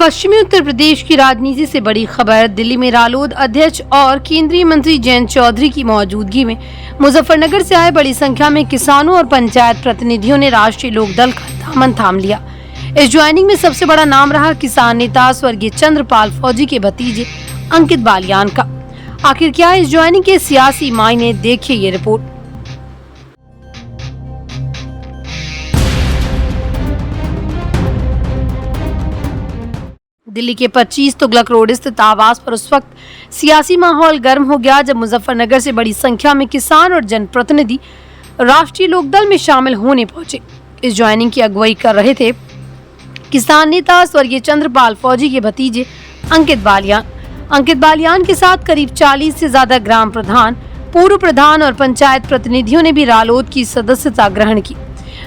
पश्चिमी उत्तर प्रदेश की राजनीति से बड़ी खबर। दिल्ली में रालोद अध्यक्ष और केंद्रीय मंत्री जयंत चौधरी की मौजूदगी में मुजफ्फरनगर से आए बड़ी संख्या में किसानों और पंचायत प्रतिनिधियों ने राष्ट्रीय लोकदल का दामन थाम लिया। इस ज्वाइनिंग में सबसे बड़ा नाम रहा किसान नेता स्वर्गीय चंद्रपाल फौजी के भतीजे अंकित बालियान का। आखिर क्या है इस ज्वाइनिंग के सियासी मायने, देखिए ये रिपोर्ट। दिल्ली के 25 तुगलक रोड स्थित आवास पर उस वक्त सियासी माहौल गर्म हो गया जब मुजफ्फरनगर से बड़ी संख्या में किसान और जनप्रतिनिधि राष्ट्रीय लोकदल में शामिल होने पहुंचे। इस ज्वाइनिंग की अगुवाई कर रहे थे किसान नेता स्वर्गीय चंद्रपाल फौजी के भतीजे अंकित बालियान के साथ करीब 40 से ज्यादा ग्राम प्रधान, पूर्व प्रधान और पंचायत प्रतिनिधियों ने भी रालोद की सदस्यता ग्रहण की,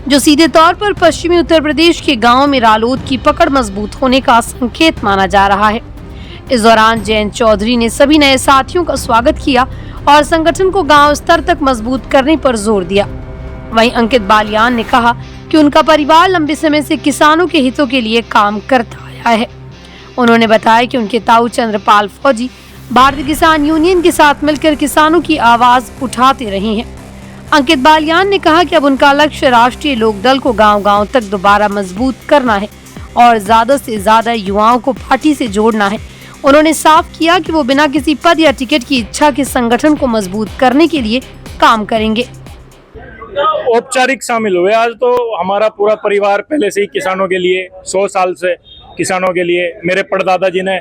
जो सीधे तौर पर पश्चिमी उत्तर प्रदेश के गांवों में रालोद की पकड़ मजबूत होने का संकेत माना जा रहा है। इस दौरान जयंत चौधरी ने सभी नए साथियों का स्वागत किया और संगठन को गांव स्तर तक मजबूत करने पर जोर दिया। वहीं अंकित बालियान ने कहा कि उनका परिवार लंबे समय से किसानों के हितों के लिए काम करता आया है। उन्होंने बताया कि उनके ताऊ चंद्रपाल फौजी भारतीय किसान यूनियन के साथ मिलकर किसानों की आवाज उठाते रहे हैं। अंकित बालियान ने कहा कि अब उनका लक्ष्य राष्ट्रीय लोकदल को गांव-गांव तक दोबारा मजबूत करना है और ज्यादा से ज्यादा युवाओं को पार्टी से जोड़ना है। उन्होंने साफ किया कि वो बिना किसी पद या टिकट की इच्छा के संगठन को मजबूत करने के लिए काम करेंगे। औपचारिक शामिल हुए। आज तो हमारा पूरा परिवार पहले से ही किसानों के लिए 100 साल से किसानों के लिए, मेरे परदादा जी ने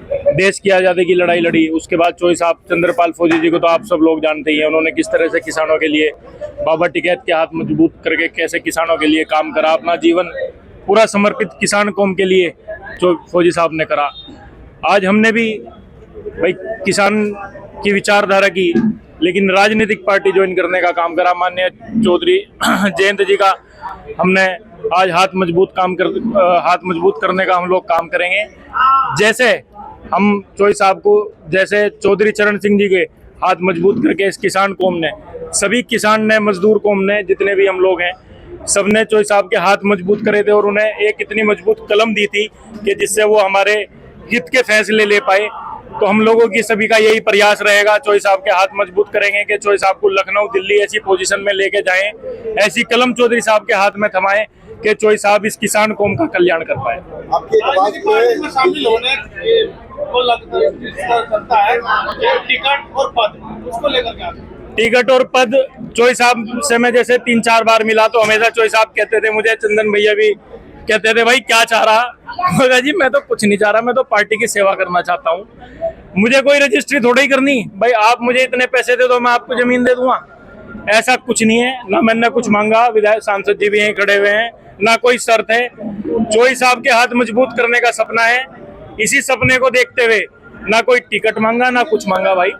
देश की आज़ादी की लड़ाई लड़ी। उसके बाद चौधरी साहब चंद्रपाल फौजी जी को तो आप सब लोग जानते ही हैं, उन्होंने किस तरह से किसानों के लिए बाबा टिकैत के हाथ मजबूत करके कैसे किसानों के लिए काम करा, अपना जीवन पूरा समर्पित किसान कौम के लिए जो फौजी साहब ने करा। आज हमने भी भाई किसान की विचारधारा की, लेकिन राजनीतिक पार्टी ज्वाइन करने का काम करा। माननीय चौधरी जयंत जी का हमने आज हाथ मजबूत करने का हम लोग काम करेंगे। जैसे हम चौधरी साहब को, जैसे चौधरी चरण सिंह जी के हाथ मजबूत करके इस किसान कौम ने, सभी किसान ने, मजदूर कौम ने, जितने भी हम लोग हैं, सबने चौधरी साहब के हाथ मजबूत करे थे और उन्हें एक इतनी मजबूत कलम दी थी कि जिससे वो हमारे हित के फैसले ले पाए। तो हम लोगों की सभी का यही प्रयास रहेगा, चौधरी साहब के हाथ मजबूत करेंगे कि चौधरी साहब को लखनऊ, दिल्ली ऐसी पोजीशन में लेके जाएं, ऐसी कलम चौधरी साहब के हाथ में थमाएं कि चौधरी साहब इस किसान कौम का कल्याण कर पाए। टिकट और पद चौधरी साहब से मैं जैसे 3-4 बार मिला तो हमेशा चौधरी साहब कहते थे, मुझे चंदन भैया भी कहते थे, भाई क्या चाह रहा? मगर जी मैं तो कुछ नहीं चाह रहा, मैं तो पार्टी की सेवा करना चाहता हूँ। मुझे कोई रजिस्ट्री थोड़ी ही करनी, भाई आप मुझे इतने पैसे दे दो मैं आपको जमीन दे दूंगा, ऐसा कुछ नहीं है। ना मैंने कुछ मांगा, विधायक सांसद जी भी यहीं खड़े हुए हैं, ना कोई शर्त है। चौधरी साहब के हाथ मजबूत करने का सपना है। इसी सपने को देखते हुए ना कोई टिकट मांगा, ना कुछ मांगा भाई।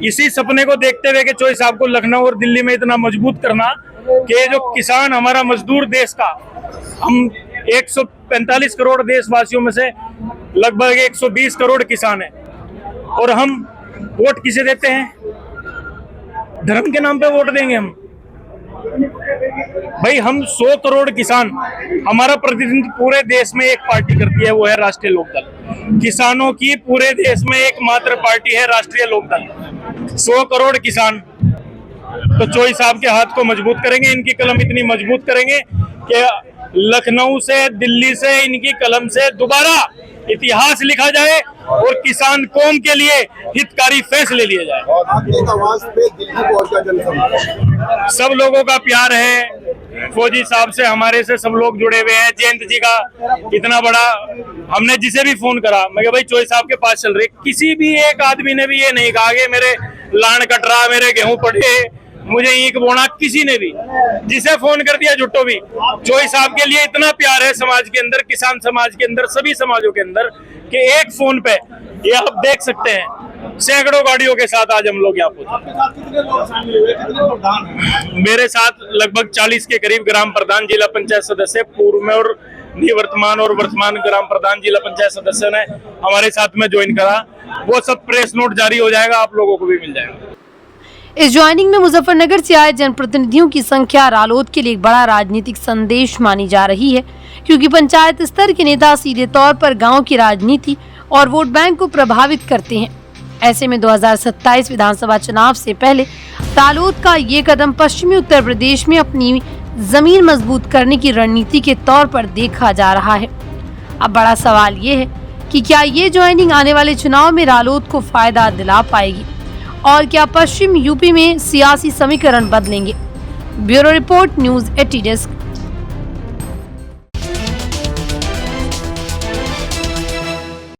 इसी सपने को देखते हुए कि चौधरी साहब को लखनऊ और दिल्ली में इतना मजबूत करना कि जो किसान, हमारा मजदूर देश का, हम 145 करोड़ देशवासियों में से लगभग 120 करोड़ किसान हैं और हम वोट किसे देते हैं? धर्म के नाम पे वोट देंगे हम? भाई हम 100 करोड़ किसान, हमारा प्रतिनिधित्व पूरे देश में एक पार्टी करती है, वो है राष्ट्रीय लोकदल। किसानों की पूरे देश में एकमात्र पार्टी है राष्ट्रीय लोकदल। 100 करोड़ किसान तो चौधरी साहब के हाथ को मजबूत करेंगे, इनकी कलम इतनी मजबूत करेंगे कि लखनऊ से, दिल्ली से इनकी कलम से दोबारा इतिहास लिखा जाए और किसान कौम के लिए हितकारी फैसले लिए जाए। सब लोगों का प्यार है, फौजी साहब से, हमारे से सब लोग जुड़े हुए हैं। जयंत जी का इतना बड़ा, हमने जिसे भी फोन करा, मैं भाई चौधरी साहब के पास चल रहे, किसी भी एक आदमी ने भी ये नहीं कहा कि मेरे लान कट रहा, मेरे गेहूं पड़े, मुझे ईंट बोना, किसी ने भी जिसे फोन कर दिया जुट्टो भी। चौधरी साहब के लिए इतना प्यार है समाज के अंदर, किसान समाज के अंदर, सभी समाजों के अंदर, कि एक फोन पे ये आप देख सकते हैं सैकड़ों गाड़ियों के साथ आज हम लोग यहाँ पहुंचे। मेरे साथ लगभग 40 के करीब ग्राम प्रधान, जिला पंचायत सदस्य, पूर्व में और निवर्तमान और वर्तमान ग्राम प्रधान, जिला पंचायत सदस्य ने हमारे साथ में ज्वाइन करा। वो सब प्रेस नोट जारी हो जाएगा, आप लोगों को भी मिल जाएगा। इस ज्वाइनिंग में मुजफ्फरनगर से आए जनप्रतिनिधियों की संख्या रालोद के लिए एक बड़ा राजनीतिक संदेश मानी जा रही है। क्योंकि पंचायत स्तर के नेता सीधे तौर पर गांव की राजनीति और वोट बैंक को प्रभावित करते हैं। ऐसे में 2027 विधानसभा चुनाव से पहले रालोद का ये कदम पश्चिमी उत्तर प्रदेश में अपनी जमीन मजबूत करने की रणनीति के तौर पर देखा जा रहा है। अब बड़ा सवाल ये है कि क्या ये ज्वाइनिंग आने वाले चुनाव में रालोद को फायदा दिला पाएगी और क्या पश्चिम यूपी में सियासी समीकरण बदलेंगे। Bureau report, news 80 desk.